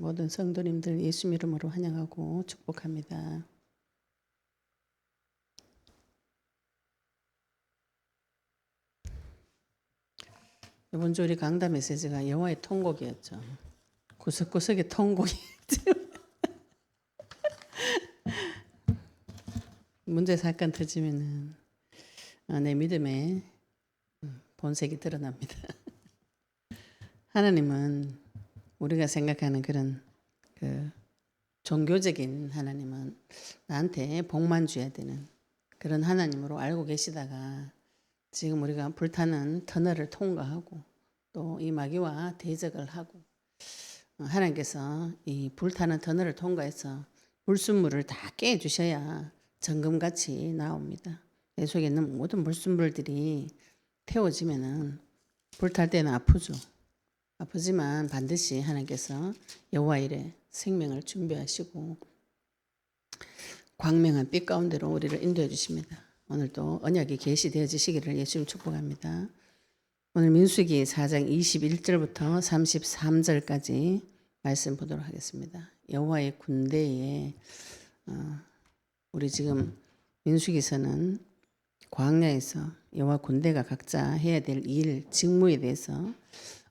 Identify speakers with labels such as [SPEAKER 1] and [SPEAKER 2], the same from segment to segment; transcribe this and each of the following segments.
[SPEAKER 1] 모든 성도님들 예수 이름으로 환영하고 축복합니다. 이번 주 우리 강단 메시지가 여호와의 통곡이었죠. 구석구석에 통곡이 문제 사건 터지면은 내 믿음의 본색이 드러납니다. 하나님은 우리가 생각하는 그런 종교적인 하나님은 나한테 복만 줘야 되는 그런 하나님으로 알고 계시다가 지금 우리가 불타는 터널을 통과하고 또 이 마귀와 대적을 하고 하나님께서 이 불타는 터널을 통과해서 불순물을 다 깨주셔야 정금같이 나옵니다. 내 속에 있는 모든 불순물들이 태워지면은 불탈 때는 아프죠. 아프지만 반드시 하나님께서 여호와 이래 생명을 준비하시고 광명한 빛 가운데로 우리를 인도해 주십니다. 오늘도 언약이 계시되어지시기를 예수님 축복합니다. 오늘 민수기 4장 21절부터 33절까지 말씀 보도록 하겠습니다. 여호와의 군대에 우리 지금 민수기서는 광야에서 여호와 군대가 각자 해야 될 일, 직무에 대해서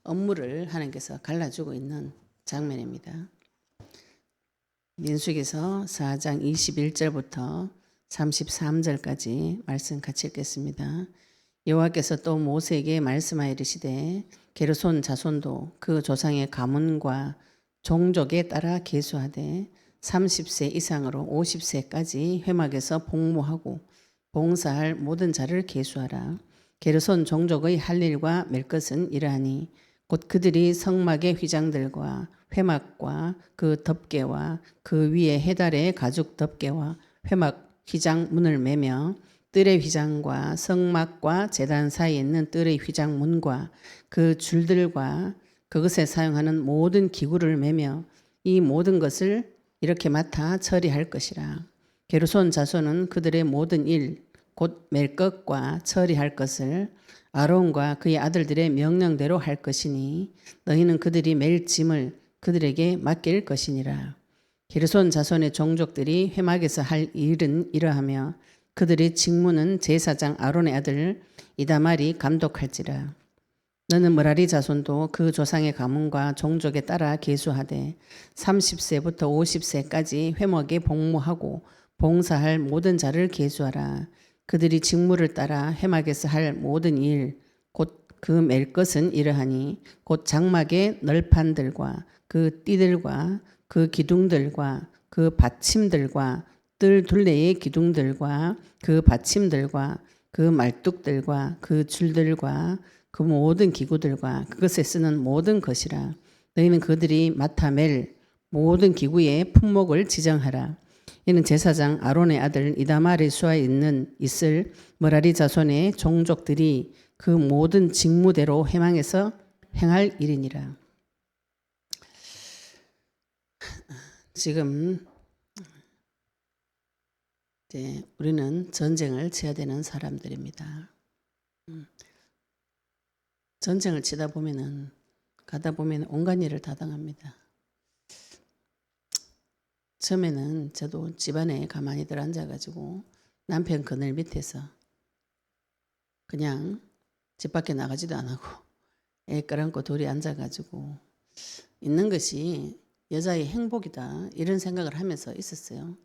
[SPEAKER 1] 업무를 하나님께서 갈라주고 있는 장면입니다. 민수기서 4장 21절부터 33절까지 말씀 같이 읽겠습니다. 여호와께서 또 모세에게 말씀하여 이르시되 게르손 자손도 그 조상의 가문과 종족에 따라 계수하되 30세 이상으로 50세까지 회막에서 복무하고 봉사할 모든 자를 계수하라. 게르손 종족의 할 일과 맬 것은 이러하니 곧 그들이 성막의 휘장들과 회막과 그 덮개와 그 위에 해달의 가죽 덮개와 회막 휘장 문을 매며 뜰의 휘장과 성막과 제단 사이에 있는 뜰의 휘장 문과 그 줄들과 그것에 사용하는 모든 기구를 매며 이 모든 것을 이렇게 맡아 처리할 것이라. 게르손 자손은 그들의 모든 일 곧 맬 것과 처리할 것을 아론과 그의 아들들의 명령대로 할 것이니 너희는 그들이 맬 짐을 그들에게 맡길 것이니라. 게르손 자손의 종족들이 회막에서 할 일은 이러하며 그들의 직무는 제사장 아론의 아들 이다말이 감독할지라. 너는 므라리 자손도 그 조상의 가문과 종족에 따라 계수하되 30세부터 50세까지 회막에 복무하고 봉사할 모든 자를 계수하라. 그들이 직무를 따라 회막에서 할 모든 일 곧 그 맬 것은 이러하니 곧 장막의 널판들과 그 띠들과 그 기둥들과 그 받침들과 뜰 둘레의 기둥들과 그 받침들과 그 말뚝들과 그 줄들과 그 모든 기구들과 그것에 쓰는 모든 것이라. 너희는 그들이 맡아 맬 모든 기구의 품목을 지정하라. 이는 제사장 아론의 아들 이다말의 수하에 있을 므라리 자손의 종족들이 그 모든 직무대로 회막에서 행할 일이니라. 지금 우리는 전쟁을 치야 되는 사람들입니다. 전쟁을 치다 보면은 가다 보면 온갖 일을 다 당합니다. 처음에는 저도 집안에 가만히들 앉아가지고 남편 그늘 밑에서 그냥 집 밖에 나가지도 안 하고 애 끌어안고 둘이 앉아가지고 있는 것이 여자의 행복이다 이런 생각을 하면서 있었어요.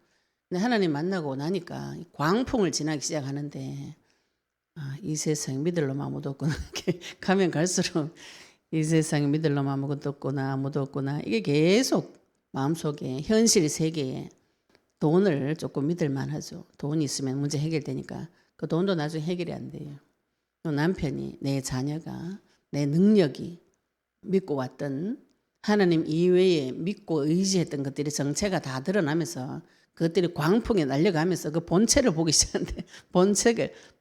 [SPEAKER 1] 근데 하나님 만나고 나니까 광풍을 지나기 시작하는데 이 세상 믿을 놈 아무도 없구나. 가면 갈수록 이 세상에 믿을 놈 아무것도 없구나 아무도 없구나 이게 계속 마음속에 현실 세계에 돈을 조금 믿을 만하죠. 돈이 있으면 문제 해결되니까 그 돈도 나중에 해결이 안 돼요. 또 남편이 내 자녀가 내 능력이 믿고 왔던 하나님 이외에 믿고 의지했던 것들이 정체가 다 드러나면서 그것들이 광풍에 날려가면서 그 본체를 보기 시작하는데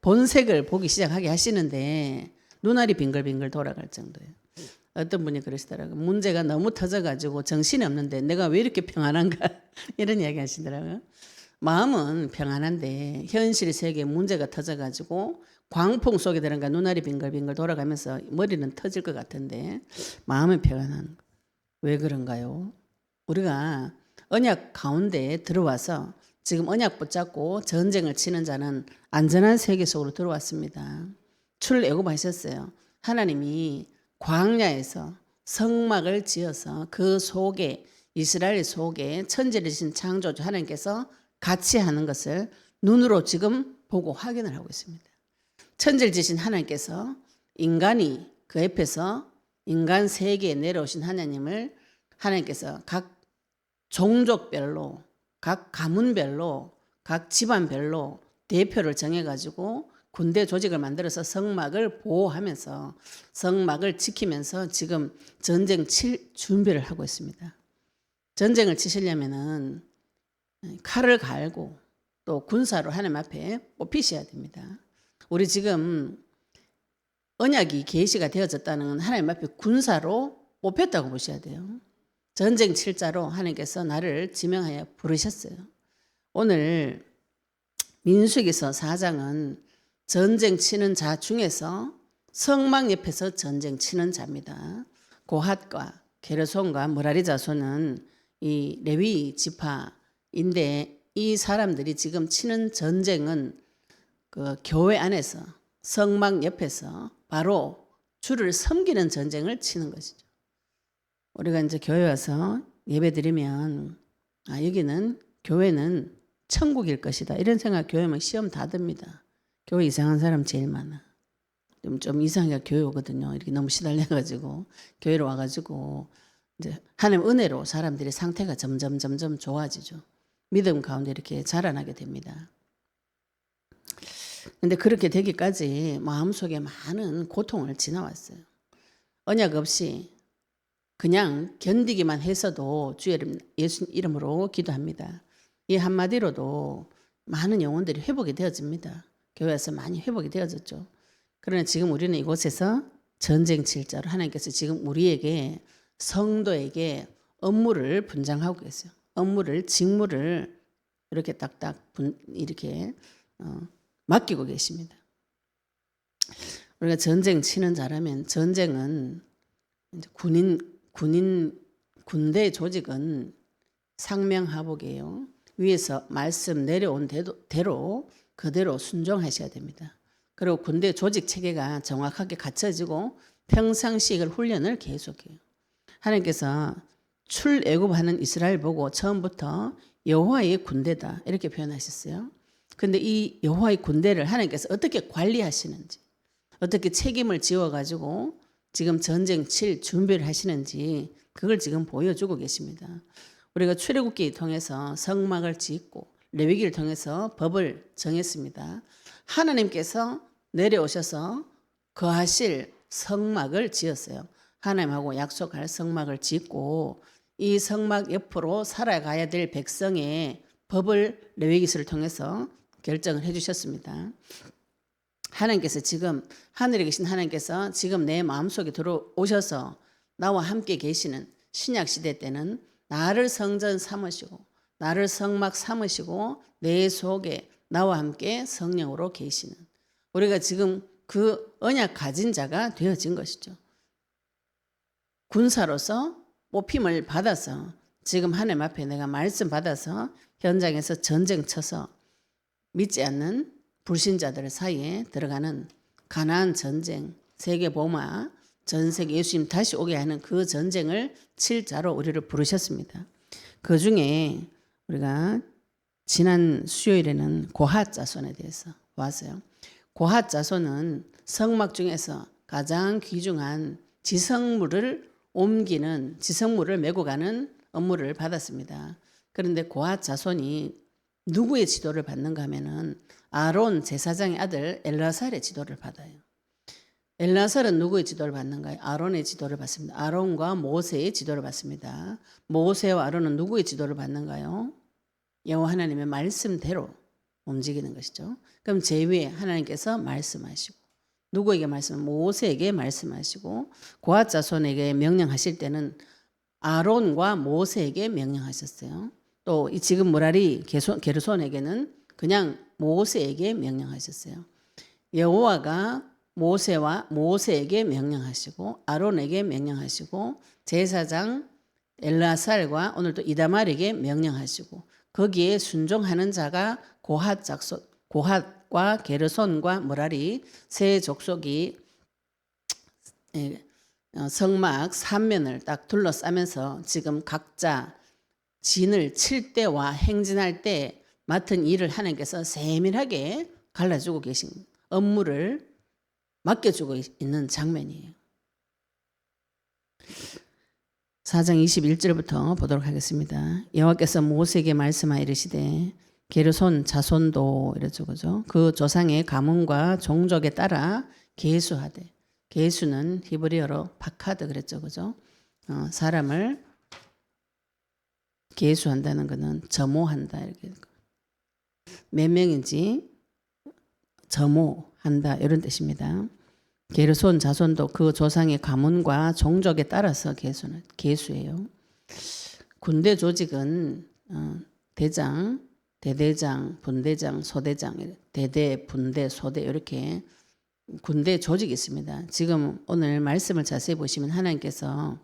[SPEAKER 1] 본색을 보기 시작하게 하시는데 눈알이 빙글빙글 돌아갈 정도예요. 어떤 분이 그러시더라고요. 문제가 너무 터져가지고 정신이 없는데 내가 왜 이렇게 평안한가 이런 이야기 하시더라고요. 마음은 평안한데 현실 세계에 문제가 터져가지고 광풍 속에 들어가 눈알이 빙글빙글 돌아가면서 머리는 터질 것 같은데 마음은 평안한 왜 그런가요? 우리가 언약 가운데 들어와서 지금 언약 붙잡고 전쟁을 치는 자는 안전한 세계 속으로 들어왔습니다. 출애굽하셨어요. 하나님이 광야에서 성막을 지어서 그 속에 이스라엘 속에 천지를 지신 창조주 하나님께서 같이 하는 것을 눈으로 지금 보고 확인을 하고 있습니다. 천지를 지신 하나님께서 인간이 그 옆에서 인간 세계에 내려오신 하나님을 하나님께서 각 종족별로 각 가문별로 각 집안별로 대표를 정해가지고 군대 조직을 만들어서 성막을 보호하면서 성막을 지키면서 지금 전쟁 칠 준비를 하고 있습니다. 전쟁을 치시려면은 칼을 갈고 또 군사로 하나님 앞에 뽑히셔야 됩니다. 우리 지금 언약이 계시가 되어졌다는 건 하나님 앞에 군사로 뽑혔다고 보셔야 돼요. 전쟁 칠자로 하나님께서 나를 지명하여 부르셨어요. 오늘 민수기서 4장은 전쟁 치는 자 중에서 성막 옆에서 전쟁 치는 자입니다. 고핫과 게르손과 므라리 자손은 이 레위 지파인데 이 사람들이 지금 치는 전쟁은 그 교회 안에서 성막 옆에서 바로 주를 섬기는 전쟁을 치는 것이죠. 우리가 이제 교회 와서 예배 드리면 여기는 교회는 천국일 것이다 이런 생각 교회면 시험 다 듭니다. 교회 이상한 사람 제일 많아. 좀 이상하게 교회 오거든요. 이렇게 너무 시달려가지고 교회로 와가지고 이제 하나님 은혜로 사람들의 상태가 점점 좋아지죠. 믿음 가운데 이렇게 자라나게 됩니다. 근데 그렇게 되기까지 마음속에 많은 고통을 지나왔어요. 언약 없이 그냥 견디기만 해서도 주 예수 이름으로 기도합니다. 이 한마디로도 많은 영혼들이 회복이 되어집니다. 교회에서 많이 회복이 되어졌죠. 그러나 지금 우리는 이곳에서 전쟁 칠자로 하나님께서 지금 우리에게 성도에게 업무를 분장하고 계세요. 업무를 직무를 이렇게 딱딱 이렇게 맡기고 계십니다. 우리가 전쟁 치는 자라면 전쟁은 이제 군대 조직은 상명하복이에요. 위에서 말씀 내려온 대로 그대로 순종하셔야 됩니다. 그리고 군대 조직 체계가 정확하게 갖춰지고 평상시 훈련을 계속해요. 하나님께서 출애굽하는 이스라엘 보고 처음부터 여호와의 군대다 이렇게 표현하셨어요. 그런데 이 여호와의 군대를 하나님께서 어떻게 관리하시는지 어떻게 책임을 지어가지고 지금 전쟁 칠 준비를 하시는지 그걸 지금 보여주고 계십니다. 우리가 출애굽기를 통해서 성막을 짓고 레위기를 통해서 법을 정했습니다. 하나님께서 내려오셔서 거하실 성막을 지었어요. 하나님하고 약속할 성막을 짓고 이 성막 옆으로 살아가야 될 백성의 법을 레위기서를 통해서 결정을 해주셨습니다. 하나님께서 지금 하늘에 계신 하나님께서 지금 내 마음속에 들어오셔서 나와 함께 계시는 신약시대 때는 나를 성전 삼으시고 나를 성막 삼으시고 내 속에 나와 함께 성령으로 계시는 우리가 지금 그 언약 가진 자가 되어진 것이죠. 군사로서 뽑힘을 받아서 지금 하나님 앞에 내가 말씀 받아서 현장에서 전쟁 쳐서 믿지 않는 불신자들 사이에 들어가는 가나안 전쟁, 세계복음화, 전 세계 예수님 다시 오게 하는 그 전쟁을 칠 자로 우리를 부르셨습니다. 그 중에 우리가 지난 수요일에는 고핫 자손에 대해서 보았어요. 고핫 자손은 성막 중에서 가장 귀중한 지성물을 옮기는 지성물을 메고 가는 업무를 받았습니다. 그런데 고핫 자손이 누구의 지도를 받는가 하면은 아론 제사장의 아들 엘라살의 지도를 받아요. 엘라살은 누구의 지도를 받는가요? 아론의 지도를 받습니다. 아론과 모세의 지도를 받습니다. 모세와 아론은 누구의 지도를 받는가요? 여호와 하나님의 말씀대로 움직이는 것이죠. 그럼 제위에 하나님께서 말씀하시고 누구에게 모세에게 말씀하시고 고핫 자손에게 명령하실 때는 아론과 모세에게 명령하셨어요. 또 지금 므라리 게르손에게는 그냥 모세에게 명령하셨어요. 여호와가 모세에게 명령하시고 아론에게 명령하시고 제사장 엘르아살과 오늘 또 이다말에게 명령하시고 거기에 순종하는 자가 고핫과 게르손과 머라리 세 족속이 성막 3면을 딱 둘러싸면서 지금 각자 진을 칠 때와 행진할 때 맡은 일을 하나님께서 세밀하게 갈라주고 계신 업무를 맡겨주고 있는 장면이에요. 4장 21절부터 보도록 하겠습니다. 여호와께서 모세에게 말씀하여 이르시되 게르손 자손도 이러죠, 그죠? 그 조상의 가문과 종족에 따라 계수하되, 계수는 히브리어로 파카드 그랬죠, 그죠? 사람을 계수한다는 것은 점호한다 이렇게 몇 명인지 점호한다 이런 뜻입니다. 게르손 자손도 그 조상의 가문과 종족에 따라서 계수예요. 군대 조직은 대장, 대대장, 분대장, 소대장, 대대, 분대, 소대 이렇게 군대 조직이 있습니다. 지금 오늘 말씀을 자세히 보시면 하나님께서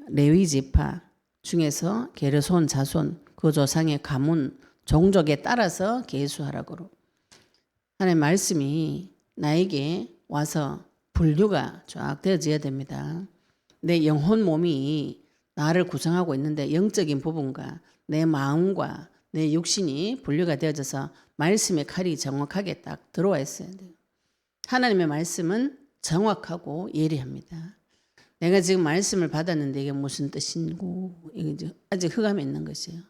[SPEAKER 1] 레위 지파 중에서 게르손 자손 그 조상의 가문 종족에 따라서 계수하라고 하나님 말씀이 나에게 와서 분류가 쫙 되어져야 됩니다. 내 영혼 몸이 나를 구성하고 있는데 영적인 부분과 내 마음과 내 육신이 분류가 되어져서 말씀의 칼이 정확하게 딱 들어와 있어야 돼요. 하나님의 말씀은 정확하고 예리합니다. 내가 지금 말씀을 받았는데 이게 무슨 뜻인고 이게 아직 흑암에 있는 것이에요.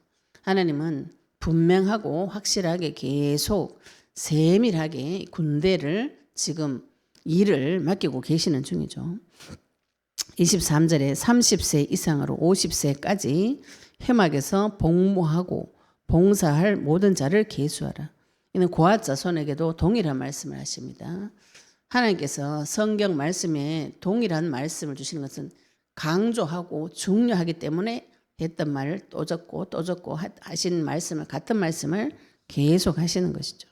[SPEAKER 1] 하나님은 분명하고 확실하게 계속 세밀하게 군대를 지금 일을 맡기고 계시는 중이죠. 23절에 30세 이상으로 50세까지 회막에서 복무하고 봉사할 모든 자를 계수하라. 이는 고핫 자손에게도 동일한 말씀을 하십니다. 하나님께서 성경 말씀에 동일한 말씀을 주시는 것은 강조하고 중요하기 때문에 했던 말을 또 적고 하신 말씀을 같은 말씀을 계속 하시는 것이죠.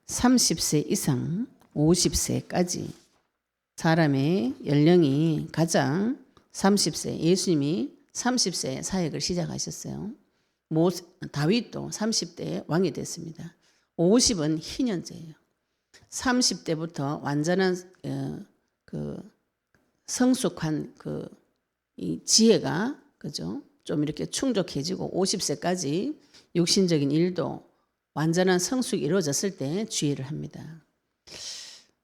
[SPEAKER 1] 30세 이상 50세까지 사람의 연령이 가장 30세 예수님이 30세 사역을 시작하셨어요. 다윗도 30대에 왕이 됐습니다. 50은 희년제예요. 30대부터 완전한 성숙한 이 지혜가 그죠? 좀 이렇게 충족해지고 50세까지 육신적인 일도 완전한 성숙이 이루어졌을 때 주의를 합니다.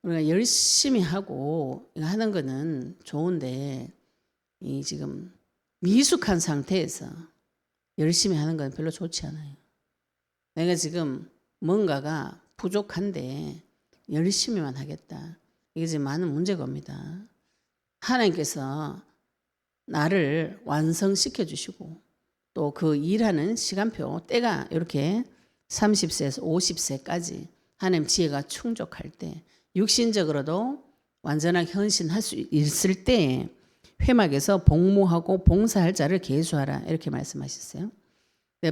[SPEAKER 1] 우리가 열심히 하고 하는 거는 좋은데 이 지금 미숙한 상태에서 열심히 하는 건 별로 좋지 않아요. 내가 지금 뭔가가 부족한데 열심히만 하겠다. 이게 지금 많은 문제가 옵니다. 하나님께서 나를 완성시켜 주시고 또 그 일하는 시간표 때가 이렇게 30세에서 50세까지 하나님 지혜가 충족할 때 육신적으로도 완전하게 헌신할 수 있을 때 회막에서 복무하고 봉사할 자를 계수하라 이렇게 말씀하셨어요.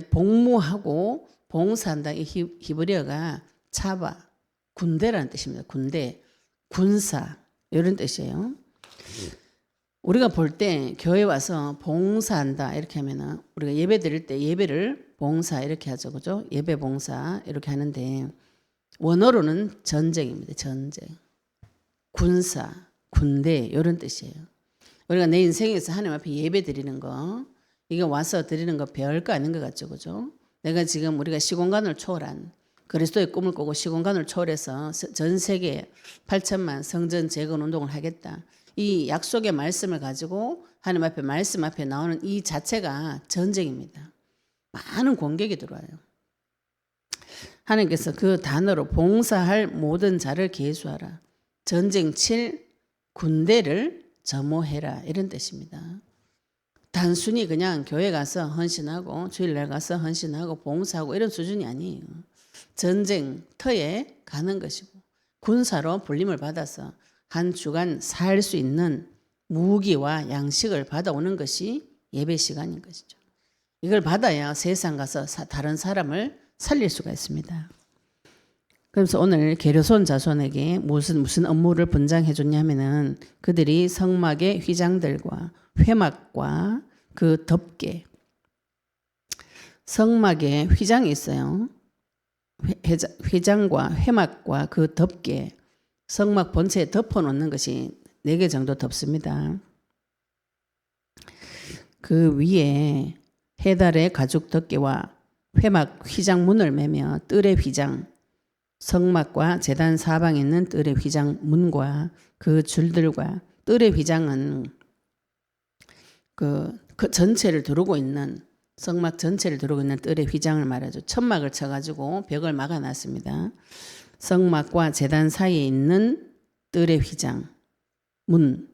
[SPEAKER 1] 복무하고 봉사한다 이 히브리어가 차바 군대라는 뜻입니다. 군대, 군사 이런 뜻이에요. 우리가 볼 때 교회 와서 봉사한다 이렇게 하면은 우리가 예배 드릴 때 예배를 봉사 이렇게 하죠, 그죠? 예배 봉사 이렇게 하는데 원어로는 전쟁입니다. 전쟁, 군사, 군대 이런 뜻이에요. 우리가 내 인생에서 하나님 앞에 예배 드리는 거 이거 와서 드리는 거 별거 아닌 것 같죠, 그죠? 내가 지금 우리가 시공간을 초월한 그리스도의 꿈을 꾸고 시공간을 초월해서 전 세계 8천만 성전 재건 운동을 하겠다. 이 약속의 말씀을 가지고 하나님 앞에 말씀 앞에 나오는 이 자체가 전쟁입니다. 많은 공격이 들어와요. 하나님께서 그 단어로 봉사할 모든 자를 계수하라. 전쟁 칠 군대를 점호해라 이런 뜻입니다. 단순히 그냥 교회 가서 헌신하고 주일날 가서 헌신하고 봉사하고 이런 수준이 아니에요. 전쟁터에 가는 것이고 군사로 불림을 받아서 한 주간 살 수 있는 무기와 양식을 받아오는 것이 예배 시간인 것이죠. 이걸 받아야 세상 가서 다른 사람을 살릴 수가 있습니다. 그래서 오늘 게르손 자손에게 무슨 업무를 분장해 줬냐면은 그들이 성막의 휘장들과 회막과 그 덮개. 성막에 휘장이 있어요. 휘장과 회막과 그 덮개. 성막 본체에 덮어놓는 것이 4개 정도 덮습니다. 그 위에 해달의 가죽 덮개와 회막 휘장문을 매며 뜰의 휘장, 성막과 제단 사방에 있는 뜰의 휘장 문과 그 줄들과 뜰의 휘장은 그 전체를 두르고 있는 성막 전체를 두르고 있는 뜰의 휘장을 말하죠. 천막을 쳐가지고 벽을 막아놨습니다. 성막과 제단 사이에 있는 뜰의 휘장 문,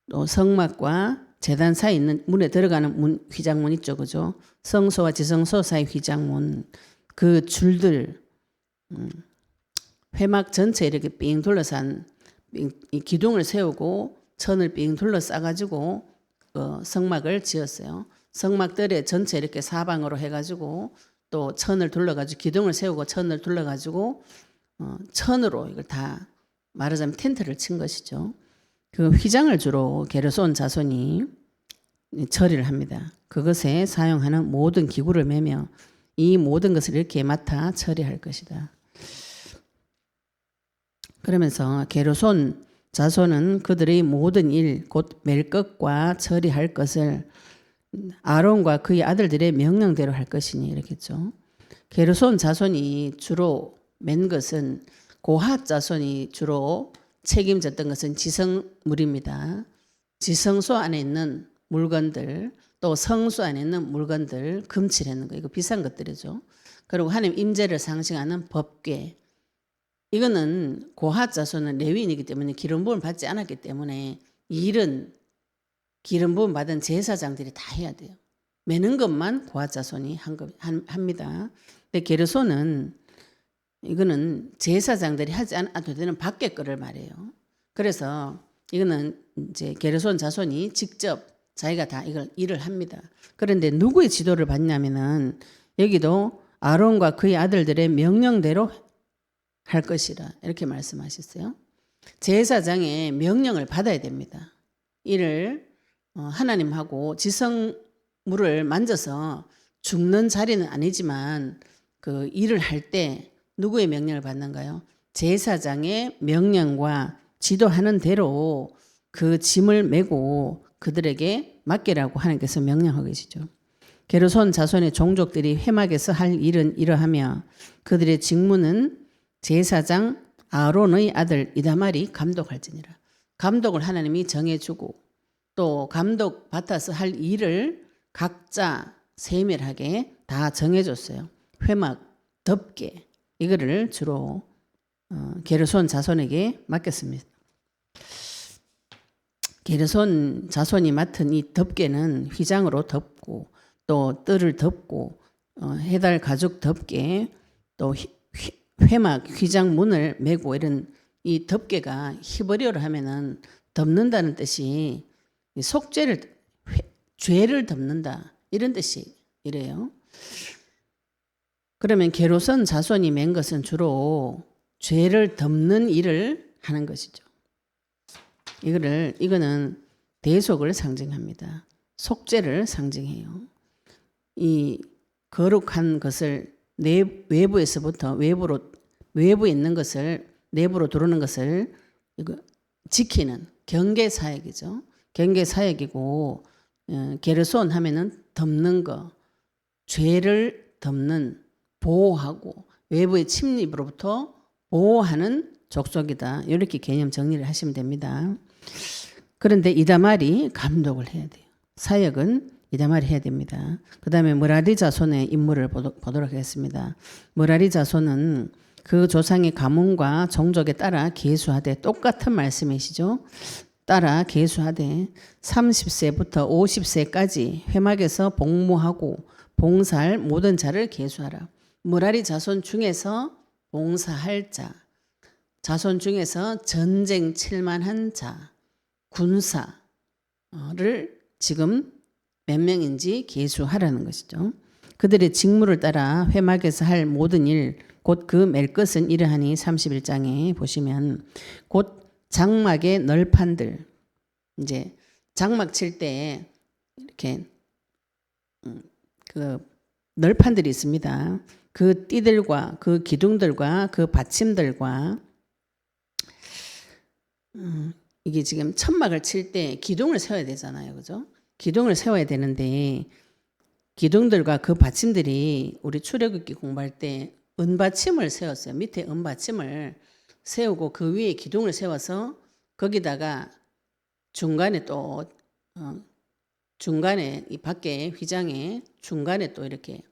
[SPEAKER 1] 또 성막과 제단 사이에 있는 문에 들어가는 문, 휘장문 있죠, 그죠? 성소와 지성소 사이 휘장문, 그 줄들, 회막 전체 이렇게 삥 둘러싼 이 기둥을 세우고 천을 삥 둘러싸가지고 성막을 지었어요. 성막들에 전체 이렇게 사방으로 해가지고 또 천을 둘러가지고 기둥을 세우고 천을 둘러가지고 천으로 이걸 다 말하자면 텐트를 친 것이죠. 그 휘장을 주로 게르손 자손이 처리를 합니다. 그것에 사용하는 모든 기구를 매며 이 모든 것을 이렇게 맡아 처리할 것이다. 그러면서 게르손 자손은 그들의 모든 일, 곧 맬 것과 처리할 것을 아론과 그의 아들들의 명령대로 할 것이니 이렇겠죠. 게르손 자손이 주로 맨 것은 고핫 자손이 주로 책임졌던 것은 지성물입니다. 지성소 안에 있는 물건들, 또 성소 안에 있는 물건들 금칠하는 거, 이거 비싼 것들이죠. 그리고 하나님 임재를 상징하는 법궤. 이거는 고핫 자손은 레위인이기 때문에 기름 부음을 받지 않았기 때문에 이 일은 기름 부음 받은 제사장들이 다 해야 돼요. 매는 것만 고핫 자손이 합니다. 근데 게르손은 이거는 제사장들이 하지 않아도 되는 밖의 거를 말해요. 그래서 이거는 이제 게르손 자손이 직접 자기가 다 이걸 일을 합니다. 그런데 누구의 지도를 받냐면은 여기도 아론과 그의 아들들의 명령대로 할 것이라 이렇게 말씀하셨어요. 제사장의 명령을 받아야 됩니다. 이를 하나님하고 지성물을 만져서 죽는 자리는 아니지만 그 일을 할 때 누구의 명령을 받는가요? 제사장의 명령과 지도하는 대로 그 짐을 메고 그들에게 맡기라고 하나님께서 명령하고 계시죠. 게르손 자손의 종족들이 회막에서 할 일은 이러하며 그들의 직무는 제사장 아론의 아들 이다말이 감독할지니라. 감독을 하나님이 정해주고 또 감독 받아서 할 일을 각자 세밀하게 다 정해줬어요. 회막, 덮개 이거를 주로 게르손 자손에게 맡겼습니다. 게르손 자손이 맡은 이 덮개는 휘장으로 덮고 또 뜰을 덮고 해달 가죽 덮개 또 회막 휘장 문을 메고 이런 이 덮개가 히브리어로 하면은 덮는다는 뜻이 속죄를 죄를 덮는다 이런 뜻이 이래요. 그러면 게르손 자손이 맨 것은 주로 죄를 덮는 일을 하는 것이죠. 이거는 대속을 상징합니다. 속죄를 상징해요. 이 거룩한 것을 외부에서부터 외부에 있는 것을 내부로 들어오는 것을 지키는 경계 사역이죠. 경계 사역이고 게르손 하면은 덮는 거, 죄를 덮는 보호하고 외부의 침입으로부터 보호하는 족속이다. 이렇게 개념 정리를 하시면 됩니다. 그런데 이다말이 감독을 해야 돼요. 사역은 이다말이 해야 됩니다. 그 다음에 므라리 자손의 인물을 보도록 하겠습니다. 므라리 자손은 그 조상의 가문과 종족에 따라 계수하되 똑같은 말씀이시죠. 따라 계수하되 30세부터 50세까지 회막에서 복무하고 봉사할 모든 자를 계수하라. 므라리 자손 중에서 봉사할 자, 자손 중에서 전쟁 칠만한 자, 군사를 지금 몇 명인지 계수하라는 것이죠. 그들의 직무를 따라 회막에서 할 모든 일, 곧 그 맬 것은 이러하니 31장에 보시면 곧 장막의 널판들, 이제 장막 칠 때 이렇게 그 널판들이 있습니다. 그 띠들과 그 기둥들과 그 받침들과 이게 지금 천막을 칠 때 기둥을 세워야 되잖아요. 그죠? 기둥을 세워야 되는데 기둥들과 그 받침들이 우리 출애굽기 공부할 때 은받침을 세웠어요. 밑에 은받침을 세우고 그 위에 기둥을 세워서 거기다가 중간에 또 중간에 이 밖에 휘장에 중간에 또 이렇게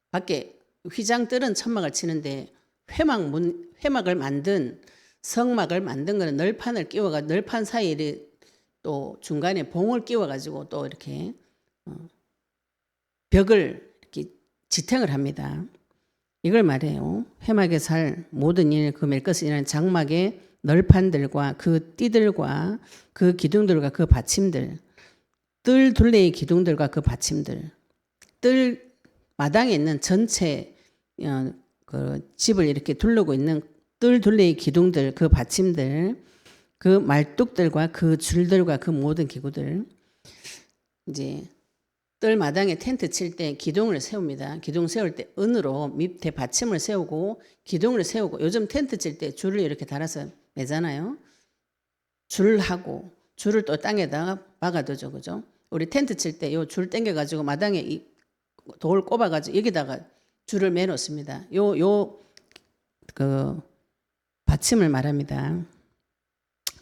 [SPEAKER 1] 밖에 휘장 뜰은 천막을 치는데 회막을 만든 성막을 만든 거는 널판을 끼워가 널판 사이에 또 중간에 봉을 끼워가지고 또 이렇게 벽을 이렇게 지탱을 합니다. 이걸 말해요. 회막에서 할 모든 일, 그 맬 것을 일하는 장막의 널판들과 그 띠들과 그 기둥들과 그 받침들, 뜰 둘레의 기둥들과 그 받침들, 뜰 마당에 있는 전체 그 집을 이렇게 둘르고 있는 뜰 둘레의 기둥들, 그 받침들, 그 말뚝들과 그 줄들과 그 모든 기구들, 이제 뜰 마당에 텐트 칠 때 기둥을 세웁니다. 기둥 세울 때 은으로 밑에 받침을 세우고 기둥을 세우고, 요즘 텐트 칠 때 줄을 이렇게 달아서 매잖아요. 줄하고 줄을 또 땅에다가 박아두죠, 그죠? 우리 텐트 칠 때 요 줄 당겨가지고 마당에 이 돌 꼽아가지고 여기다가 줄을 매놓습니다. 그 받침을 말합니다.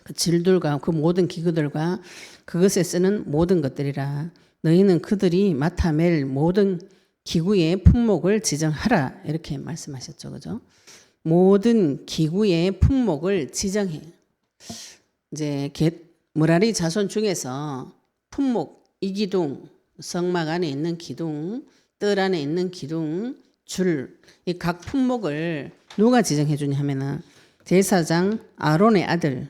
[SPEAKER 1] 그 질들과 그 모든 기구들과 그것에 쓰는 모든 것들이라. 너희는 그들이 맡아 맬 모든 기구의 품목을 지정하라. 이렇게 말씀하셨죠, 그죠? 모든 기구의 품목을 지정해. 이제 무라리 자손 중에서 품목, 이 기둥, 성막 안에 있는 기둥, 뜰 안에 있는 기둥, 줄, 이 각 품목을 누가 지정해 주냐 하면은 제사장 아론의 아들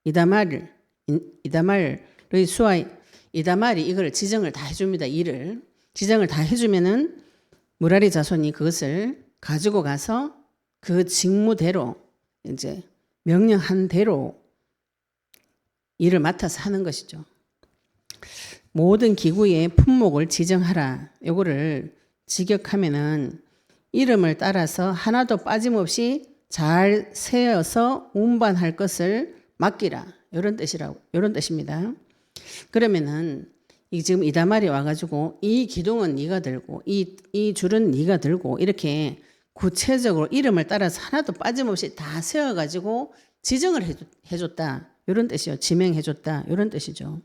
[SPEAKER 1] 이다말의 수아 이다말이 이걸 지정을 다 해줍니다. 일을 지정을 다 해주면은 무라리 자손이 그것을 가지고 가서 그 직무대로 이제 명령한 대로 일을 맡아서 하는 것이죠. 모든 기구의 품목을 지정하라. 요거를 직역하면은 이름을 따라서 하나도 빠짐없이 잘 세어서 운반할 것을 맡기라. 이런 뜻입니다. 그러면은 지금 이다말이 와가지고 이 기둥은 네가 들고 이 줄은 네가 들고 이렇게 구체적으로 이름을 따라서 하나도 빠짐없이 다 세워가지고 지정을 해줬다. 이런 뜻이요. 지명해줬다. 이런 뜻이죠.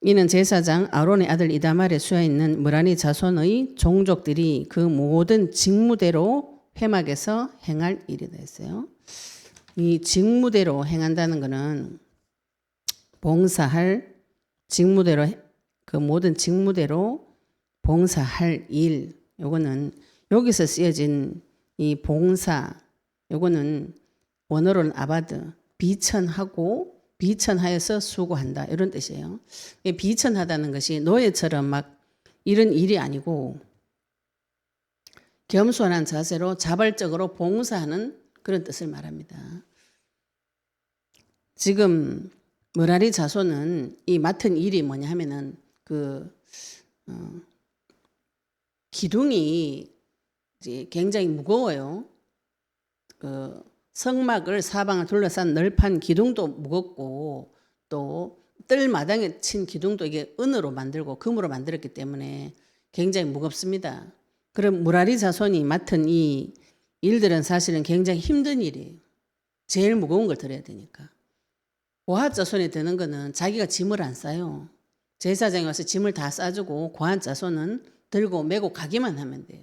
[SPEAKER 1] 이는 제사장 아론의 아들 이다말에 수여 있는 무라리 자손의 종족들이 그 모든 직무대로 회막에서 행할 일이다 했어요. 이 직무대로 행한다는 것은 봉사할 직무대로 그 모든 직무대로 봉사할 일, 요거는 여기서 쓰여진 이 봉사, 요거는 원어로는 아바드, 비천하고 비천하여서 수고한다 이런 뜻이에요. 비천하다는 것이 노예처럼 막 이런 일이 아니고 겸손한 자세로 자발적으로 봉사하는 그런 뜻을 말합니다. 지금 무라리 자손은 이 맡은 일이 뭐냐 하면은 기둥이 이제 굉장히 무거워요. 그 성막을 사방을 둘러싼 널판 기둥도 무겁고 또 뜰 마당에 친 기둥도 이게 은으로 만들고 금으로 만들었기 때문에 굉장히 무겁습니다. 그럼 무라리 자손이 맡은 이 일들은 사실은 굉장히 힘든 일이에요. 제일 무거운 걸 들어야 되니까. 고핫 자손이 되는 거는 자기가 짐을 안 싸요. 제사장이 와서 짐을 다 싸주고 고핫 자손은 들고 메고 가기만 하면 돼요.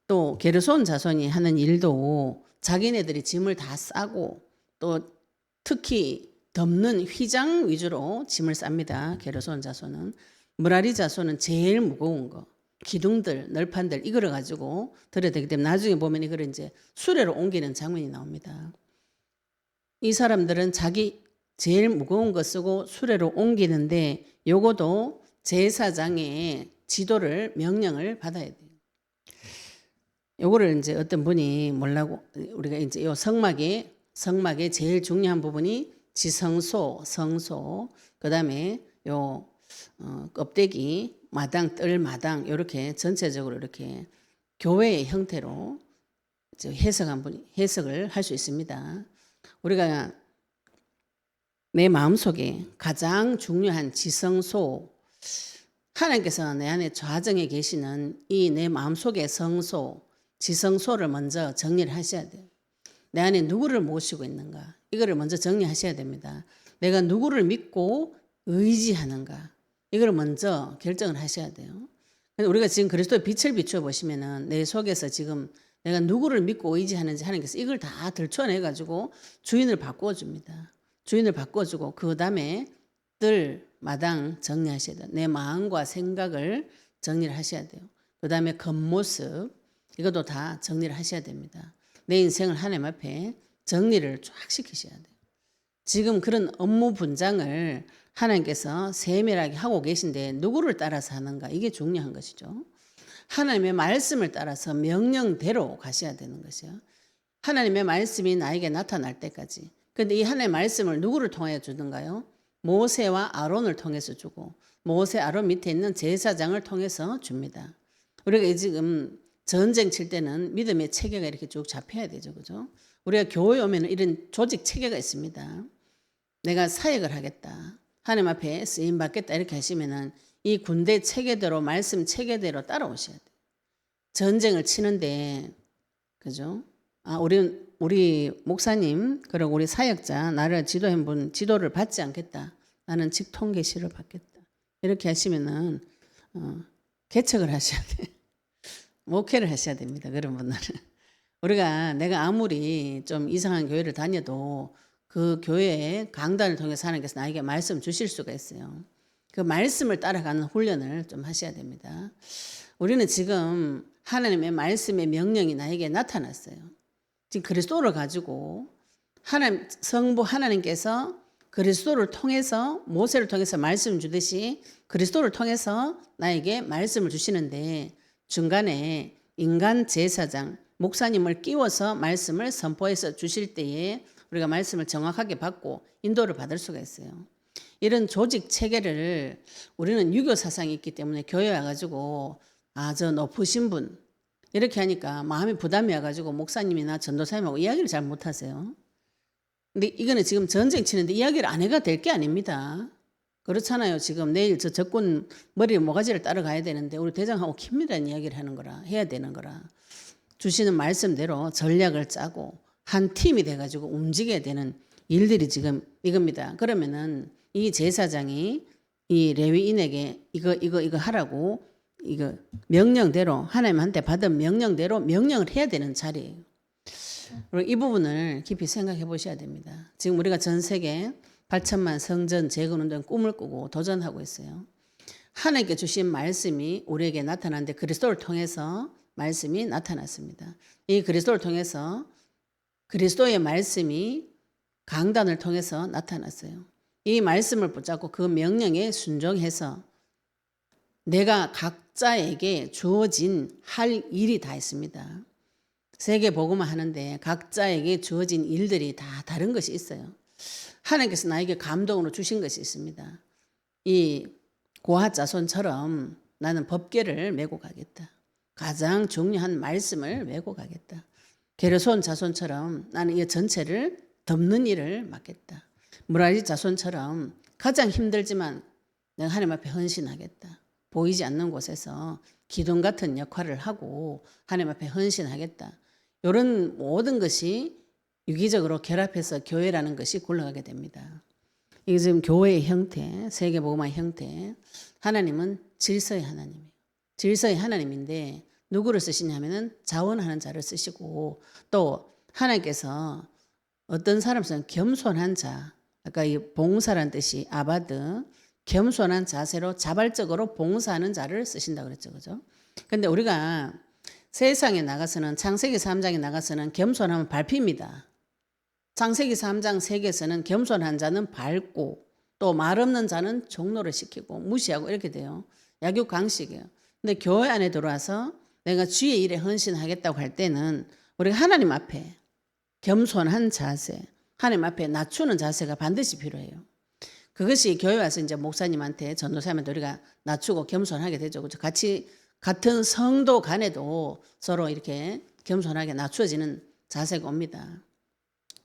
[SPEAKER 1] 또 게르손 자손이 하는 일도 자기네들이 짐을 다 싸고 또 특히 덮는 휘장 위주로 짐을 쌉니다. 게르손 자손은. 무라리 자손은 제일 무거운 거, 기둥들, 널판들 이거를 가지고 들어야 되기 때문에 나중에 보면 이걸 이제 수레로 옮기는 장면이 나옵니다. 이 사람들은 자기 제일 무거운 거 쓰고 수레로 옮기는데 요거도 제사장의 지도를 명령을 받아야 돼요. 요거를 이제 어떤 분이 뭐라고 우리가 이제 요 성막의 제일 중요한 부분이 지성소, 성소, 그다음에 요 껍데기, 마당, 뜰 마당 이렇게 전체적으로 이렇게 교회의 형태로 해석을 할 수 있습니다. 우리가 내 마음속에 가장 중요한 지성소, 하나님께서 내 안에 좌정에 계시는 이 내 마음속의 성소, 지성소를 먼저 정리를 하셔야 돼요. 내 안에 누구를 모시고 있는가, 이거를 먼저 정리하셔야 됩니다. 내가 누구를 믿고 의지하는가, 이걸 먼저 결정을 하셔야 돼요. 우리가 지금 그리스도의 빛을 비추어 보시면은 내 속에서 지금 내가 누구를 믿고 의지하는지 하나님께서 이걸 다 들춰내 가지고 주인을 바꾸어 줍니다. 주인을 바꿔주고 그 다음에 뜰, 마당 정리하셔야 돼요. 내 마음과 생각을 정리를 하셔야 돼요. 그 다음에 겉모습, 이것도 다 정리를 하셔야 됩니다. 내 인생을 하나님 앞에 정리를 쫙 시키셔야 돼요. 지금 그런 업무 분장을 하나님께서 세밀하게 하고 계신데 누구를 따라서 하는가, 이게 중요한 것이죠. 하나님의 말씀을 따라서 명령대로 가셔야 되는 것이요. 하나님의 말씀이 나에게 나타날 때까지. 근데 이 하나님의 말씀을 누구를 통하여 주는가요? 모세와 아론을 통해서 주고 모세 아론 밑에 있는 제사장을 통해서 줍니다. 우리가 지금 전쟁 칠 때는 믿음의 체계가 이렇게 쭉 잡혀야 되죠. 그죠? 우리가 교회 오면 이런 조직 체계가 있습니다. 내가 사역을 하겠다, 하나님 앞에 쓰임 받겠다, 이렇게 하시면은 이 군대 체계대로, 말씀 체계대로 따라오셔야 돼요. 전쟁을 치는데, 그죠? 우리 목사님, 그리고 우리 사역자, 나를 지도한 분 지도를 받지 않겠다, 나는 직통계시를 받겠다, 이렇게 하시면은 개척을 하셔야 돼. 목회를 하셔야 됩니다. 그런 분들은. 우리가 내가 아무리 좀 이상한 교회를 다녀도 그 교회의 강단을 통해서 하나님께서 나에게 말씀 주실 수가 있어요. 그 말씀을 따라가는 훈련을 좀 하셔야 됩니다. 우리는 지금 하나님의 말씀의 명령이 나에게 나타났어요. 지금 그리스도를 가지고 성부 하나님께서 그리스도를 통해서, 모세를 통해서 말씀 주듯이 그리스도를 통해서 나에게 말씀을 주시는데, 중간에 인간 제사장, 목사님을 끼워서 말씀을 선포해서 주실 때에 우리가 말씀을 정확하게 받고 인도를 받을 수가 있어요. 이런 조직 체계를, 우리는 유교 사상이 있기 때문에 교회에 와가지고 저 높으신 분 이렇게 하니까 마음이 부담이 와가지고 목사님이나 전도사님하고 이야기를 잘 못하세요. 근데 이거는 지금 전쟁 치는데 이야기를 안 해가 될 게 아닙니다. 그렇잖아요. 지금 내일 저 적군 머리 모가지를 따라가야 되는데 우리 대장하고 긴밀한 이야기를 하는 거라, 해야 되는 거라, 주시는 말씀대로 전략을 짜고 한 팀이 돼가지고 움직여야 되는 일들이 지금 이겁니다. 그러면은 이 제사장이 이 레위인에게 이거 하라고, 이거 명령대로, 하나님한테 받은 명령대로 명령을 해야 되는 자리예요. 그리고 이 부분을 깊이 생각해 보셔야 됩니다. 지금 우리가 전 세계 8천만 성전 재건운동 꿈을 꾸고 도전하고 있어요. 하나님께 주신 말씀이 우리에게 나타났는데 그리스도를 통해서 말씀이 나타났습니다. 이 그리스도를 통해서, 그리스도의 말씀이 강단을 통해서 나타났어요. 이 말씀을 붙잡고 그 명령에 순종해서 내가 각자에게 주어진 할 일이 다 있습니다. 세계 복음을 하는데 각자에게 주어진 일들이 다 다른 것이 있어요. 하나님께서 나에게 감동으로 주신 것이 있습니다. 이 고핫 자손처럼 나는 법궤를 메고 가겠다. 가장 중요한 말씀을 메고 가겠다. 게르손 자손처럼 나는 이 전체를 덮는 일을 맡겠다. 무라리 자손처럼 가장 힘들지만 내가 하나님 앞에 헌신하겠다. 보이지 않는 곳에서 기둥 같은 역할을 하고 하나님 앞에 헌신하겠다. 이런 모든 것이 유기적으로 결합해서 교회라는 것이 굴러가게 됩니다. 이게 지금 교회의 형태, 세계복음화의 형태. 하나님은 질서의 하나님이에요. 질서의 하나님인데 누구를 쓰시냐면은 자원하는 자를 쓰시고, 또 하나님께서 어떤 사람은 겸손한 자, 아까 이 봉사란 뜻이 아바드, 겸손한 자세로 자발적으로 봉사하는 자를 쓰신다고 그랬죠. 그죠? 근데 우리가 세상에 나가서는, 창세기 3장에 나가서는 겸손하면 밟힙니다. 창세기 3장 3개에서는 겸손한 자는 밟고 또 말 없는 자는 종노를 시키고 무시하고 이렇게 돼요. 약육강식이에요. 근데 교회 안에 들어와서 내가 주의 일에 헌신하겠다고 할 때는 우리가 하나님 앞에 겸손한 자세, 하나님 앞에 낮추는 자세가 반드시 필요해요. 그것이 교회 와서 이제 목사님한테 전도사님한테 우리가 낮추고 겸손하게 되죠. 그죠? 같이 같은 성도 간에도 서로 이렇게 겸손하게 낮추어지는 자세가 옵니다.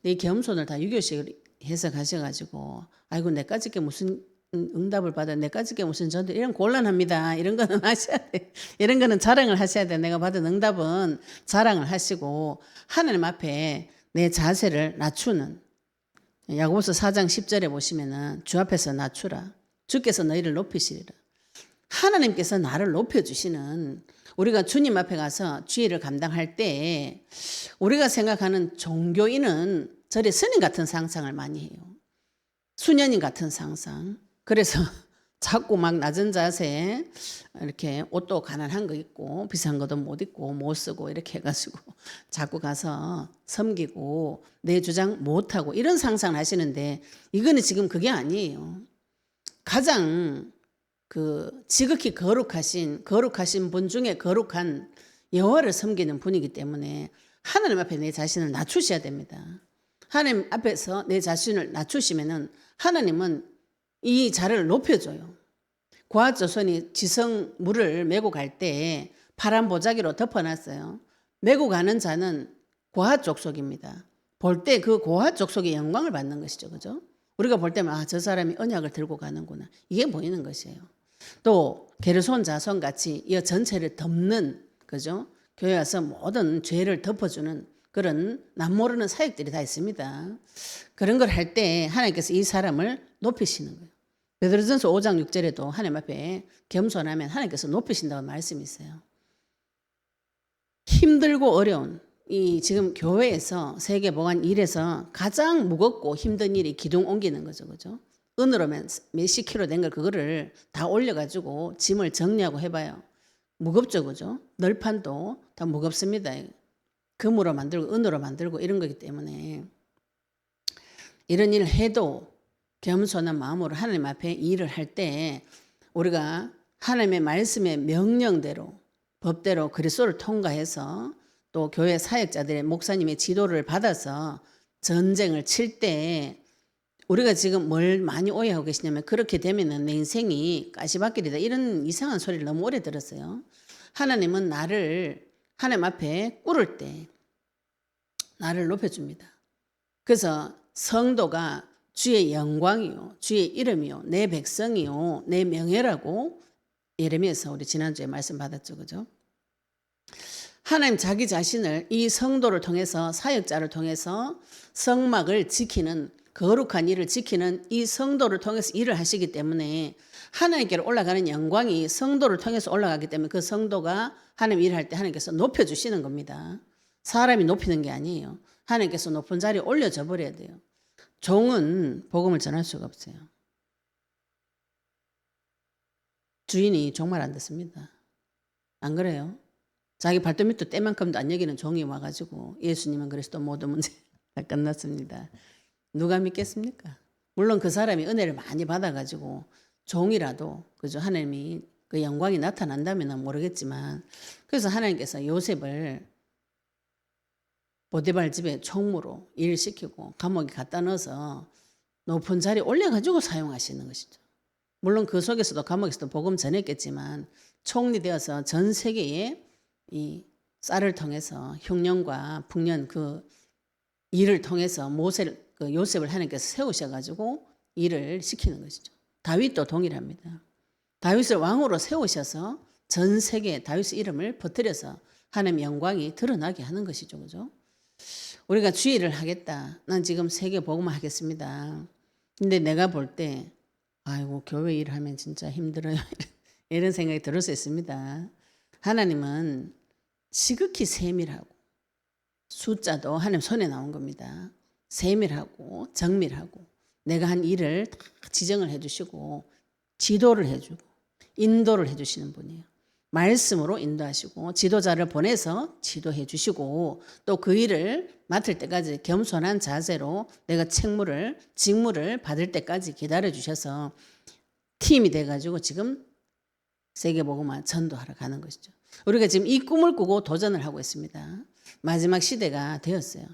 [SPEAKER 1] 이 겸손을 다 유교식으로 해석하셔가지고 아이고 내까짓게 무슨 응답을 받아 내까짓게 무슨 전도 이런 곤란합니다. 이런 거는 하셔야 돼. 이런 거는 자랑을 하셔야 돼. 내가 받은 응답은 자랑을 하시고 하나님 앞에 내 자세를 낮추는 야고보서 4장 10절에 보시면은 주 앞에서 낮추라. 주께서 너희를 높이시리라. 하나님께서 나를 높여주시는 우리가 주님 앞에 가서 주의를 감당할 때 우리가 생각하는 종교인은 저리 스님 같은 상상을 많이 해요. 수녀님 같은 상상. 그래서 자꾸 막 낮은 자세에 이렇게 옷도 가난한 거 입고 비싼 것도 못 입고 못 쓰고 이렇게 해가지고 자꾸 가서 섬기고 내 주장 못하고 이런 상상을 하시는데 이거는 지금 그게 아니에요. 가장 지극히 거룩하신 분 중에 거룩한 여호와를 섬기는 분이기 때문에 하나님 앞에 내 자신을 낮추셔야 됩니다. 하나님 앞에서 내 자신을 낮추시면은 하나님은 이 자를 높여줘요. 고아조선이 지성물을 메고 갈 때 파란 보자기로 덮어놨어요. 메고 가는 자는 고아 족속입니다. 볼 때 그 고아 족속의 영광을 받는 것이죠. 그죠? 우리가 볼 때만 저 사람이 언약을 들고 가는구나. 이게 보이는 것이에요. 또 게르손 자손 같이 이 전체를 덮는 그죠? 교회 와서 모든 죄를 덮어주는 그런 남모르는 사역들이 다 있습니다. 그런 걸 할 때 하나님께서 이 사람을 높이시는 거예요. 베드로전서 5장 6절에도 하나님 앞에 겸손하면 하나님께서 높이신다고 말씀이 있어요. 힘들고 어려운 이 지금 교회에서 세계보관 일에서 가장 무겁고 힘든 일이 기둥 옮기는 거죠. 그죠? 은으로 몇십 킬로 된 걸 그거를 다 올려가지고 짐을 정리하고 해봐요. 무겁죠. 그죠? 널판도 다 무겁습니다. 금으로 만들고 은으로 만들고 이런 거기 때문에 이런 일을 해도 겸손한 마음으로 하나님 앞에 일을 할 때 우리가 하나님의 말씀의 명령대로 법대로 그리스도를 통과해서 또 교회 사역자들의 목사님의 지도를 받아서 전쟁을 칠 때 우리가 지금 뭘 많이 오해하고 계시냐면 그렇게 되면은 내 인생이 가시밭길이다 이런 이상한 소리를 너무 오래 들었어요. 하나님은 나를 하나님 앞에 꿇을 때 나를 높여줍니다. 그래서 성도가 주의 영광이요 주의 이름이요 내 백성이요 내 명예라고 예레미야에서 우리 지난주에 말씀 받았죠. 그죠? 하나님 자기 자신을 이 성도를 통해서 사역자를 통해서 성막을 지키는 거룩한 일을 지키는 이 성도를 통해서 일을 하시기 때문에 하나님께로 올라가는 영광이 성도를 통해서 올라가기 때문에 그 성도가 하나님 일을 할 때 하나님께서 높여주시는 겁니다. 사람이 높이는 게 아니에요. 하나님께서 높은 자리에 올려져 버려야 돼요. 종은 복음을 전할 수가 없어요. 주인이 종말 안 듣습니다. 안 그래요? 자기 발톱 밑도 때만큼도 안 여기는 종이 와가지고 예수님은 그리스도 모든 문제 다 끝났습니다. 누가 믿겠습니까? 물론 그 사람이 은혜를 많이 받아가지고 종이라도 그죠 하나님이 그 영광이 나타난다면 모르겠지만 그래서 하나님께서 요셉을 보디발 집에 총무로 일시키고 감옥에 갖다 넣어서 높은 자리에 올려가지고 사용하시는 것이죠. 물론 그 속에서도 감옥에서도 복음 전했겠지만 총리 되어서 전 세계에 이 쌀을 통해서 흉년과 풍년 그 일을 통해서 요셉을 하나님께서 세우셔가지고 일을 시키는 것이죠. 다윗도 동일합니다. 다윗을 왕으로 세우셔서 전 세계에 다윗의 이름을 퍼뜨려서 하나님의 영광이 드러나게 하는 것이죠. 그죠? 우리가 주의를 하겠다. 난 지금 세계 복음을 하겠습니다. 근데 내가 볼 때 아이고 교회 일을 하면 진짜 힘들어요. 이런 생각이 들을 수 있습니다. 하나님은 지극히 세밀하고 숫자도 하나님 손에 나온 겁니다. 세밀하고 정밀하고 내가 한 일을 다 지정을 해주시고 지도를 해주고 인도를 해주시는 분이에요. 말씀으로 인도하시고 지도자를 보내서 지도해 주시고 또 그 일을 맡을 때까지 겸손한 자세로 내가 직무를 받을 때까지 기다려 주셔서 팀이 돼가지고 지금 세계복음화 전도하러 가는 것이죠. 우리가 지금 이 꿈을 꾸고 도전을 하고 있습니다. 마지막 시대가 되었어요.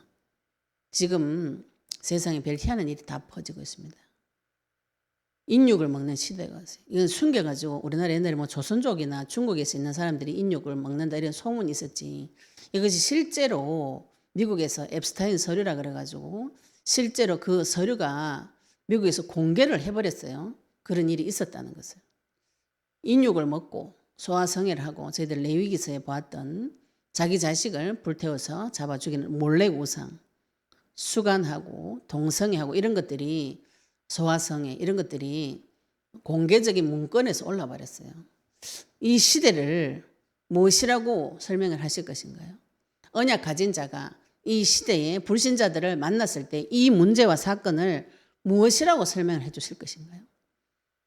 [SPEAKER 1] 지금 세상에 별 희한한 일이 다 퍼지고 있습니다. 인육을 먹는 시대가 왔어요. 이건 숨겨가지고 우리나라 옛날에 뭐 조선족이나 중국에서 있는 사람들이 인육을 먹는다 이런 소문이 있었지. 이것이 실제로 미국에서 앱스타인 서류라 그래가지고 실제로 그 서류가 미국에서 공개를 해버렸어요. 그런 일이 있었다는 것을. 인육을 먹고 소아성애를 하고 저희들 레위기서에 보았던 자기 자식을 불태워서 잡아 죽이는 몰래 우상, 수간하고 동성애하고 이런 것들이 소아성애 이런 것들이 공개적인 문건에서 올라버렸어요. 이 시대를 무엇이라고 설명을 하실 것인가요? 언약 가진 자가 이 시대의 불신자들을 만났을 때 이 문제와 사건을 무엇이라고 설명을 해 주실 것인가요?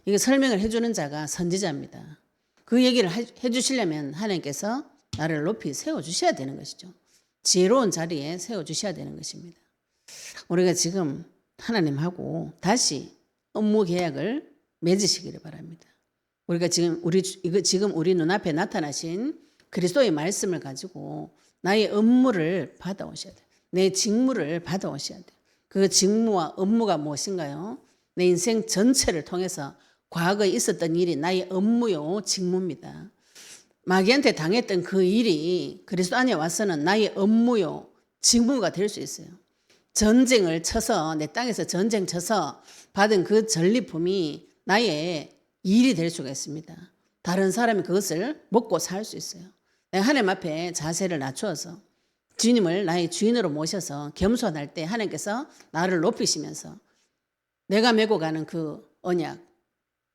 [SPEAKER 1] 이게 설명을 해주는 자가 선지자입니다. 그 얘기를 해주시려면 하나님께서 나를 높이 세워주셔야 되는 것이죠. 지혜로운 자리에 세워주셔야 되는 것입니다. 우리가 지금 하나님하고 다시 업무 계약을 맺으시기를 바랍니다. 우리가 지금 우리 눈앞에 나타나신 그리스도의 말씀을 가지고 나의 업무를 받아오셔야 돼요. 내 직무를 받아오셔야 돼요. 그 직무와 업무가 무엇인가요? 내 인생 전체를 통해서 과거에 있었던 일이 나의 업무요 직무입니다. 마귀한테 당했던 그 일이 그리스도 안에 와서는 나의 업무요 직무가 될 수 있어요. 전쟁을 쳐서 내 땅에서 전쟁 쳐서 받은 그 전리품이 나의 일이 될 수가 있습니다. 다른 사람이 그것을 먹고 살 수 있어요. 내가 하나님 앞에 자세를 낮추어서 주님을 나의 주인으로 모셔서 겸손할 때 하나님께서 나를 높이시면서 내가 메고 가는 그 언약,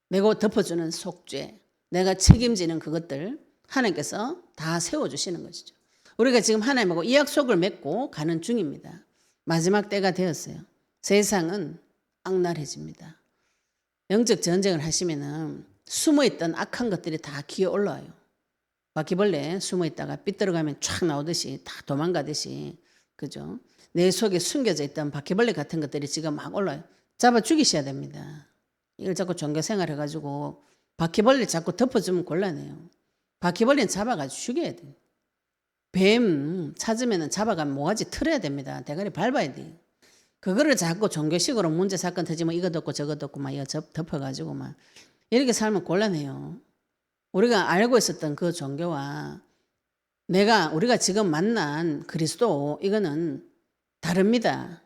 [SPEAKER 1] 메고 덮어주는 속죄, 내가 책임지는 그것들 하나님께서 다 세워주시는 것이죠. 우리가 지금 하나님하고 이 약속을 맺고 가는 중입니다. 마지막 때가 되었어요. 세상은 악랄해집니다. 영적 전쟁을 하시면은 숨어있던 악한 것들이 다 기어 올라와요. 바퀴벌레 숨어있다가 삐뚤어가면 쫙 나오듯이 다 도망가듯이, 그죠? 내 속에 숨겨져 있던 바퀴벌레 같은 것들이 지금 막 올라와요. 잡아 죽이셔야 됩니다. 이걸 자꾸 종교 생활 해가지고 바퀴벌레 자꾸 덮어주면 곤란해요. 바퀴벌레는 잡아가지고 죽여야 돼요. 뱀 찾으면 잡아가면 모가지 틀어야 됩니다. 대가리 밟아야 돼요. 그거를 자꾸 종교식으로 문제 사건 터지면 이거 덮고 저거 덮고 막 이거 덮어가지고 막 이렇게 살면 곤란해요. 우리가 알고 있었던 그 종교와 우리가 지금 만난 그리스도 이거는 다릅니다.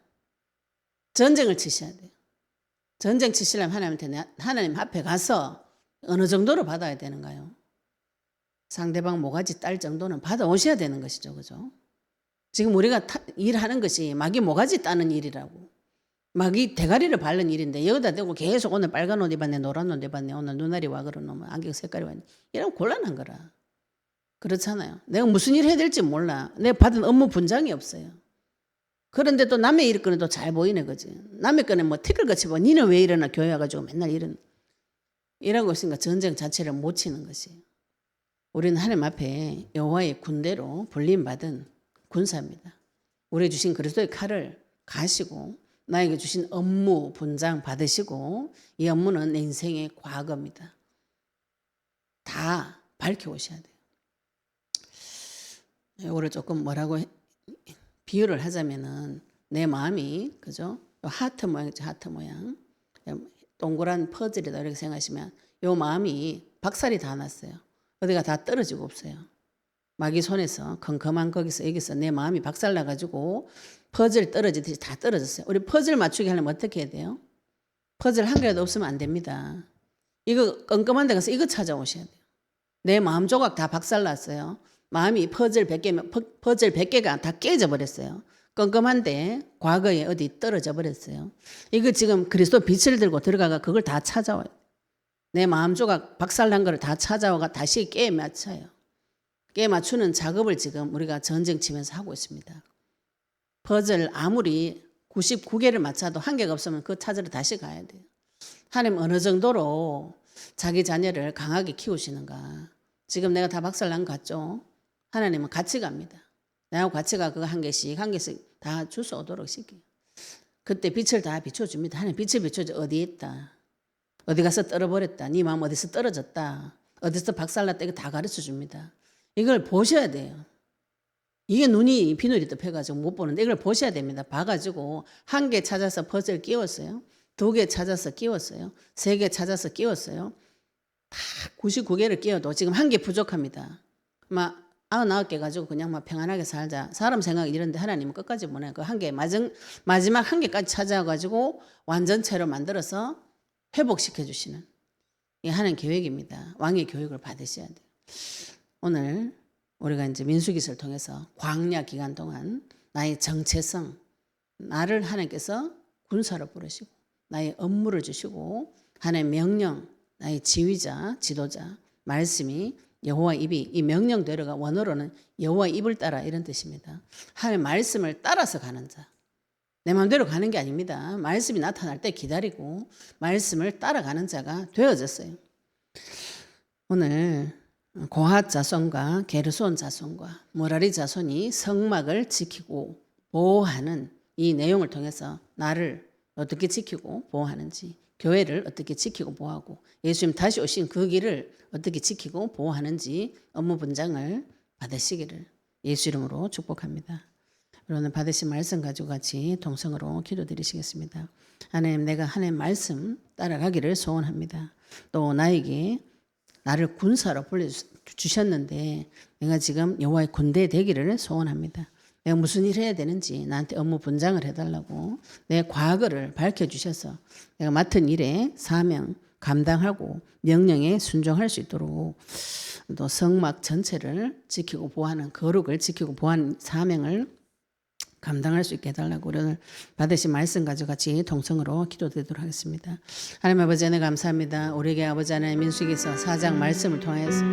[SPEAKER 1] 전쟁을 치셔야 돼요. 전쟁 치시려면 하나님 앞에 가서 어느 정도로 받아야 되는가요? 상대방 모가지 딸 정도는 받아오셔야 되는 것이죠. 그죠? 지금 우리가 일하는 것이 마귀 모가지 따는 일이라고. 마귀 대가리를 밟는 일인데 여기다 대고 계속 오늘 빨간 옷 입었네, 노란 옷 입었네, 오늘 눈알이 와 그러노면 안경 색깔이 왔네. 이러면 곤란한 거라. 그렇잖아요. 내가 무슨 일 해야 될지 몰라. 내가 받은 업무 분장이 없어요. 그런데 또 남의 일 거는 또 잘 보이네, 그지? 남의 거는 뭐 티끌같이 뭐 니는 왜 이러나 교회 와가지고 맨날 이러고 있으니까 전쟁 자체를 못 치는 것이에요. 우리는 하나님 앞에 여호와의 군대로 불림받은 군사입니다. 우리 주신 그리스도의 칼을 가시고 나에게 주신 업무 분장 받으시고 이 업무는 내 인생의 과거입니다. 다 밝혀오셔야 돼요. 이거를 조금 비유를 하자면은 내 마음이, 그죠? 하트 모양이죠. 하트 모양. 동그란 퍼즐이다 이렇게 생각하시면 이 마음이 박살이 다 났어요. 어디가 다 떨어지고 없어요. 마귀 손에서 컴컴한 거기서 여기서 내 마음이 박살나가지고 퍼즐 떨어지듯이 다 떨어졌어요. 우리 퍼즐 맞추기 하려면 어떻게 해야 돼요? 퍼즐 한 개라도 없으면 안 됩니다. 이거 껌껌한 데 가서 이거 찾아오셔야 돼요. 내 마음 조각 다 박살났어요. 마음이 퍼즐 100개가 다 깨져 버렸어요. 껌껌한데 과거에 어디 떨어져 버렸어요. 이거 지금 그리스도 빛을 들고 들어가가 그걸 다 찾아와요. 내 마음 조각 박살난 거를 다 찾아와가 다시 깨 맞춰요. 깨 맞추는 작업을 지금 우리가 전쟁 치면서 하고 있습니다. 퍼즐 아무리 99개를 맞춰도 한 개가 없으면 그 찾으러 다시 가야 돼요. 하나님 어느 정도로 자기 자녀를 강하게 키우시는가. 지금 내가 다 박살난 것 같죠? 하나님은 같이 갑니다. 나하고 같이 가 그거 한 개씩 다 주워오도록 시켜요. 그때 빛을 다 비춰줍니다. 하나님 빛을 비춰줘. 어디에 있다. 어디 가서 떨어버렸다. 네 마음 어디서 떨어졌다. 어디서 박살났다. 이거 다 가르쳐 줍니다. 이걸 보셔야 돼요. 이게 비늘이 덮여가지고 못 보는데 이걸 보셔야 됩니다. 봐가지고 한 개 찾아서 퍼즐 끼웠어요. 2개 찾아서 끼웠어요. 3개 찾아서 끼웠어요. 다 99개를 끼워도 지금 1개 부족합니다. 막 99개 가지고 그냥 막 평안하게 살자. 사람 생각이 이런데 하나님은 끝까지 보내. 그 1개 마지막 1개까지 찾아가지고 완전체로 만들어서 회복시켜 주시는 이 하는 계획입니다. 왕의 교육을 받으셔야 돼요. 오늘 우리가 이제 민수기서를 통해서 광야 기간 동안 나의 정체성, 나를 하나님께서 군사로 부르시고 나의 업무를 주시고 하나님의 명령, 나의 지휘자, 지도자, 말씀이 여호와 입이 이 명령대로가 원어로는 여호와 입을 따라 이런 뜻입니다. 하나님의 말씀을 따라서 가는 자. 내 마음대로 가는 게 아닙니다. 말씀이 나타날 때 기다리고 말씀을 따라가는 자가 되어졌어요. 오늘 고핫 자손과 게르손 자손과 모라리 자손이 성막을 지키고 보호하는 이 내용을 통해서 나를 어떻게 지키고 보호하는지, 교회를 어떻게 지키고 보호하고 예수님 다시 오신 그 길을 어떻게 지키고 보호하는지 업무 분장을 받으시기를 예수 이름으로 축복합니다. 오늘 받으신 말씀 가지고 같이 동성으로 기도드리시겠습니다. 하나님, 내가 하나님 말씀 따라가기를 소원합니다. 또 나에게 나를 군사로 불러주셨는데 내가 지금 여호와의 군대 되기를 소원합니다. 내가 무슨 일 해야 되는지 나한테 업무 분장을 해달라고 내 과거를 밝혀주셔서 내가 맡은 일에 사명 감당하고 명령에 순종할 수 있도록 또 성막 전체를 지키고 보호하는 거룩을 지키고 보호하는 사명을 감당할 수 있게 해달라고 오늘 받으신 말씀 가지고 같이 동성으로 기도드리도록 하겠습니다. 하나님 아버지 은혜 감사합니다. 우리에게 아버지 하나님 민수기서 4장 말씀을 통해서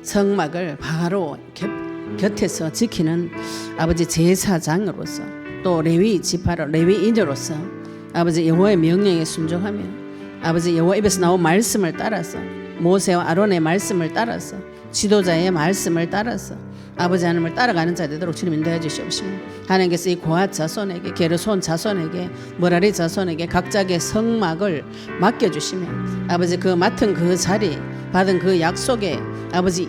[SPEAKER 1] 성막을 바로 곁에서 지키는 아버지 제사장으로서 또 레위 지파로 레위인으로서 아버지 여호와의 명령에 순종하며 아버지 여호와 입에서 나온 말씀을 따라서 모세와 아론의 말씀을 따라서 지도자의 말씀을 따라서 아버지 하나님을 따라가는 자 되도록 주님 인도해 주시옵시며 하나님께서 이 고핫 자손에게 게르손 자손에게 머라리 자손에게 각자의 성막을 맡겨주시며 아버지 그 맡은 그 자리 받은 그 약속에 아버지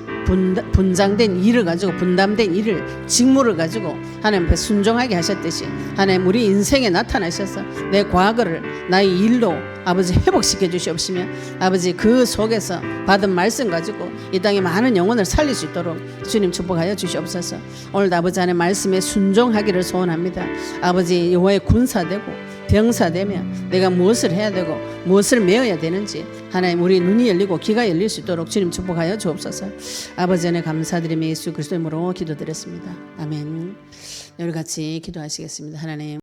[SPEAKER 1] 분장된 일을 가지고 분담된 일을 직무를 가지고 하나님 앞에 순종하게 하셨듯이 하나님 우리 인생에 나타나셔서 내 과거를 나의 일로 아버지 회복시켜 주시옵시며 아버지 그 속에서 받은 말씀 가지고 이 땅에 많은 영혼을 살릴 수 있도록 주님 축복하여 주시옵소서. 오늘도 아버지 하나님 말씀에 순종하기를 소원합니다. 아버지 여호와의 군사되고 병사되며 내가 무엇을 해야 되고 무엇을 메어야 되는지 하나님 우리 눈이 열리고 귀가 열릴 수 있도록 주님 축복하여 주옵소서. 아버지 안에 감사드리며 예수 그리스도 이름으로 기도드렸습니다. 아멘. 우리 같이 기도하시겠습니다. 하나님